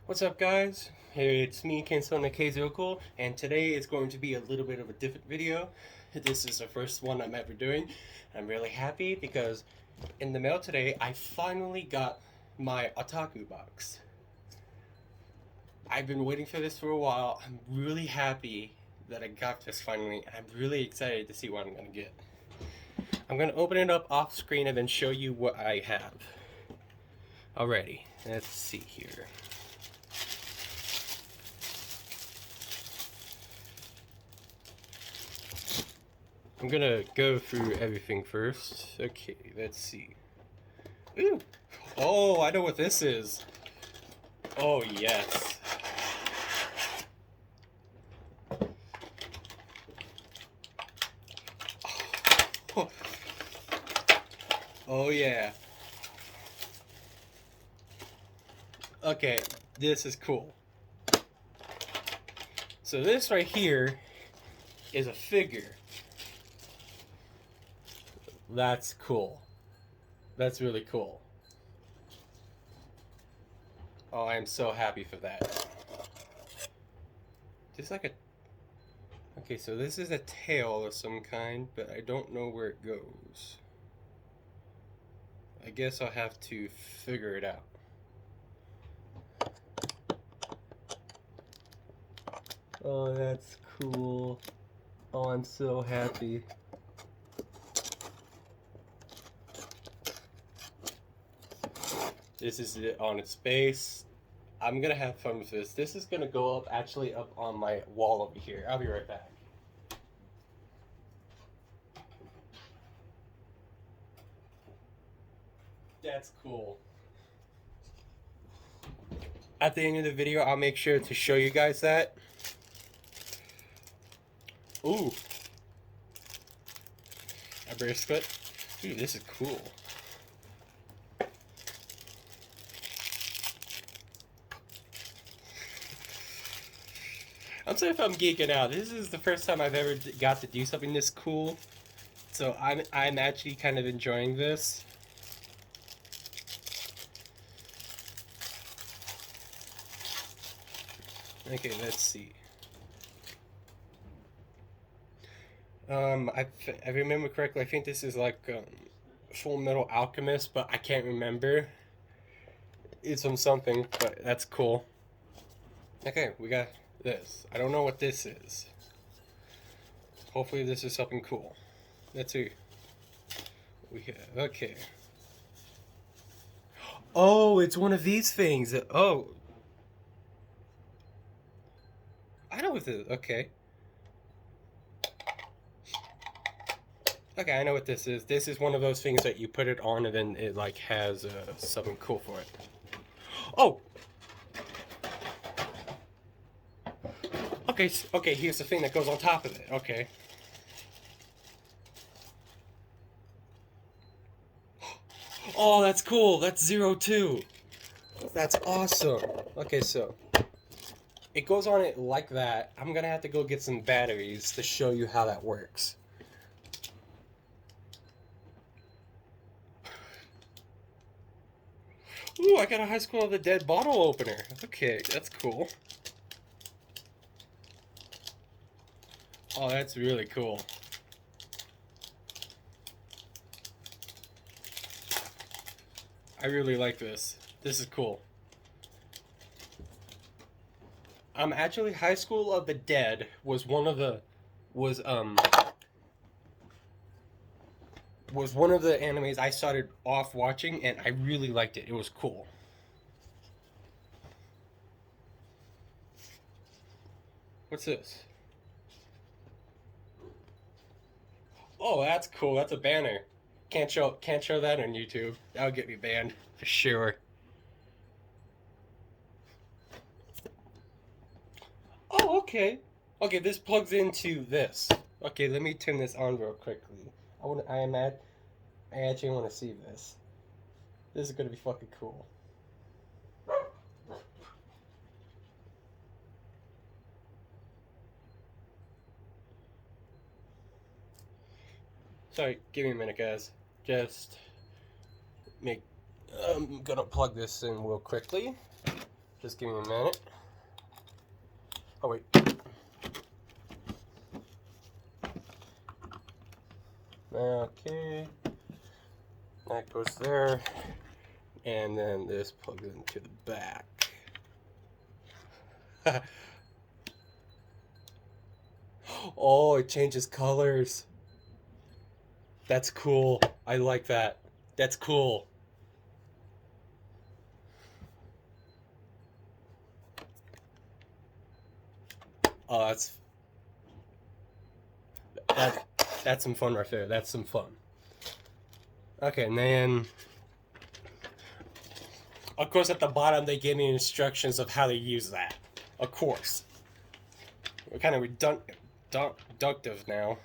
What's up, guys? Hey, it's me, Kensona Keizoku, and today is going to be a little bit of a different video. This is the first one I'm ever doing. I'm really happy because in the mail today, I finally got my otaku box. I've been waiting for this for a while. I'm really happy that I got this finally. I'm really excited to see what I'm going to get. I'm going to open it up off screen and then show you what I have. Alrighty, let's see here. I'm gonna go through everything first. Okay, let's see. Ooh! Oh, I know what this is. Oh, yes. Oh, oh yeah. Okay, this is cool. So this right here is a figure. That's cool. That's really cool. Oh, I'm so happy for that. Just like a... Okay, so this is a tail of some kind, but I don't know where it goes. I guess I'll have to figure it out. Oh, that's cool. Oh, I'm so happy. This is it on its base. I'm gonna have fun with this. This is gonna go up, actually up on my wall over here. I'll be right back. That's cool. At the end of the video, I'll make sure to show you guys that. Ooh. A bracelet. Ooh, this is cool. I'm sorry if I'm geeking out. This is the first time I've ever got to do something this cool. So I'm actually kind of enjoying this. Okay, let's see. I remember correctly, I think this is like Full Metal Alchemist, but I can't remember. It's from something, but that's cool. Okay, we got this. I don't know what this is. Hopefully this is something cool. Let's see. We have, okay. Oh, it's one of these things. Oh. I know what this is. Okay. Okay, I know what this is. This is one of those things that you put it on and then it like has something cool for it. Oh! Okay, okay, here's the thing that goes on top of it. Okay. Oh, that's cool. That's 02. That's awesome. Okay, so it goes on it like that. I'm gonna have to go get some batteries to show you how that works. Ooh, I got a High School of the Dead bottle opener. Okay, that's cool. Oh, that's really cool. I really like this. This is cool. Actually, High School of the Dead was one of the was one of the animes I started off watching, and I really liked it. It was cool. What's this? Oh, that's cool. That's a banner. Can't show that on YouTube. That would get me banned for sure. Oh, okay. Okay, this plugs into this. Okay, let me turn this on real quickly. I actually want to see this. This is gonna be fucking cool. Sorry, give me a minute, guys. Just make. I'm gonna plug this in real quickly. Just give me a minute. Oh, wait. Okay. That goes there. And then this plugs into the back. Oh, it changes colors. That's cool. I like that. That's cool. Oh, that's some fun right there. That's some fun. Okay, and then of course at the bottom they give me instructions of how to use that. Of course. We're kind of reductive now.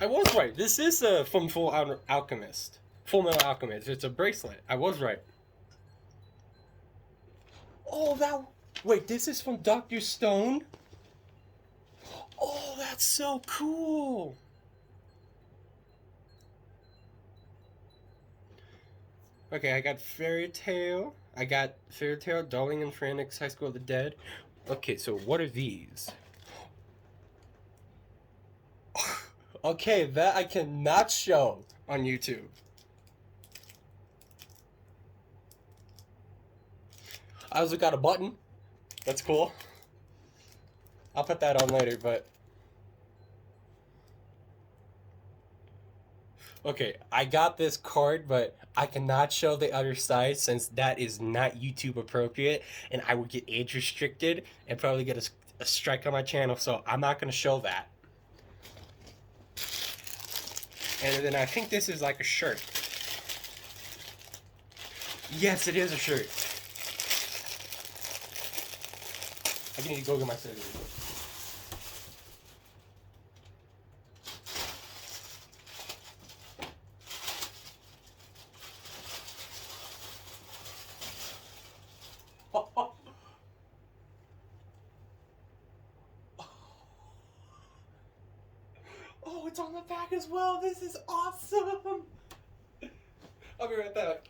I was right. This is from Full Alchemist. Full Metal Alchemist. It's a bracelet. I was right. Oh, that... Wait, this is from Dr. Stone? Oh, that's so cool. Okay, I got Fairy Tale. I got Fairy Tale, Darling in Frantic's High School of the Dead. Okay, so what are these? Okay, that I cannot show on YouTube. I also got a button. That's cool. I'll put that on later, but... Okay, I got this card, but I cannot show the other side since that is not YouTube appropriate, and I would get age restricted and probably get a strike on my channel, so I'm not going to show that. And then I think this is like a shirt. Yes, it is a shirt. I need to go get my scissors. Oh, it's on the back as well. This is awesome. I'll be right back.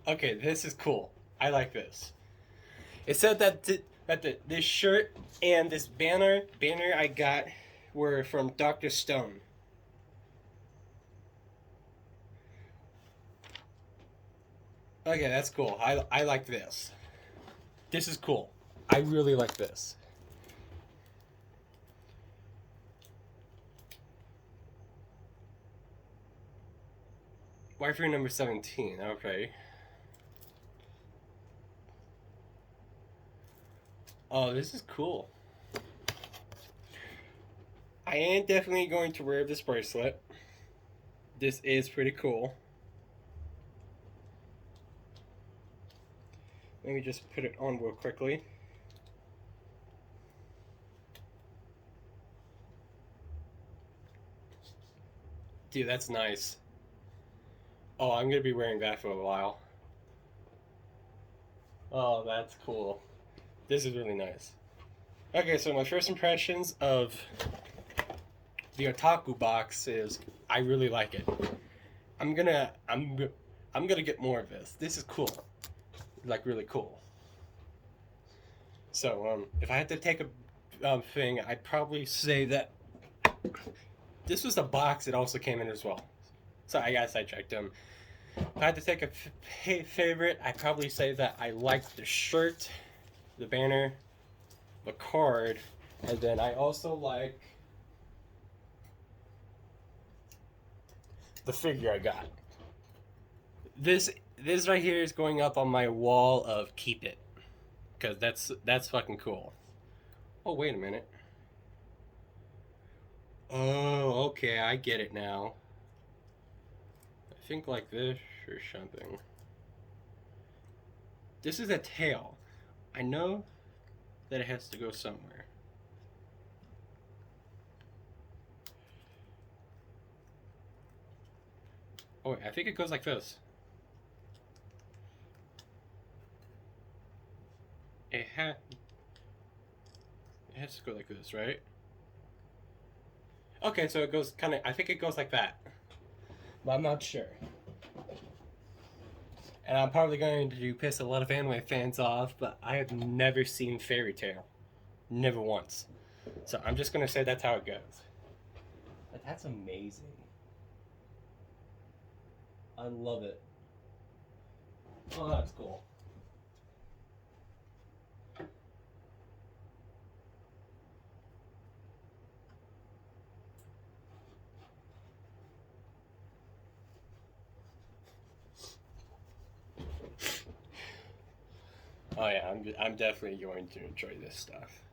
Okay, this is cool. I like this. It said that this shirt and this banner I got were from Dr. Stone. Okay, that's cool. I like this. This is cool. I really like this. Wi-Fi number 17. Okay. Oh, this is cool. I am definitely going to wear this bracelet. This is pretty cool. Let me just put it on real quickly. Dude, that's nice. Oh, I'm going to be wearing that for a while. Oh, that's cool. This is really nice. Okay, so my first impressions of the otaku box is I really like it. I'm gonna get more of this. This is cool. Like really cool. So if I had to take a thing, I'd probably say that this was the box it also came in as well. So I got sidetracked. If I had to take a favorite, I'd probably say that I like the shirt, the banner, the card, and then I also like the figure I got. This right here is going up on my wall of keep it, because that's fucking cool. Oh, wait a minute. Oh, okay, I get it now. I think like this or something. This is a tail. I know that it has to go somewhere. Oh, wait, I think it goes like this. It has to go like this, right? Okay, so it goes kind of. I think it goes like that, but I'm not sure. And I'm probably going to piss a lot of anime fans off, but I have never seen Fairy Tail, never once. So I'm just gonna say that's how it goes. But that's amazing. I love it. Oh, that's cool. Oh yeah, I'm definitely going to enjoy this stuff.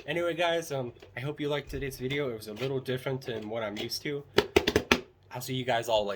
Anyway, guys, I hope you liked today's video. It was a little different than what I'm used to. I'll see you guys all later.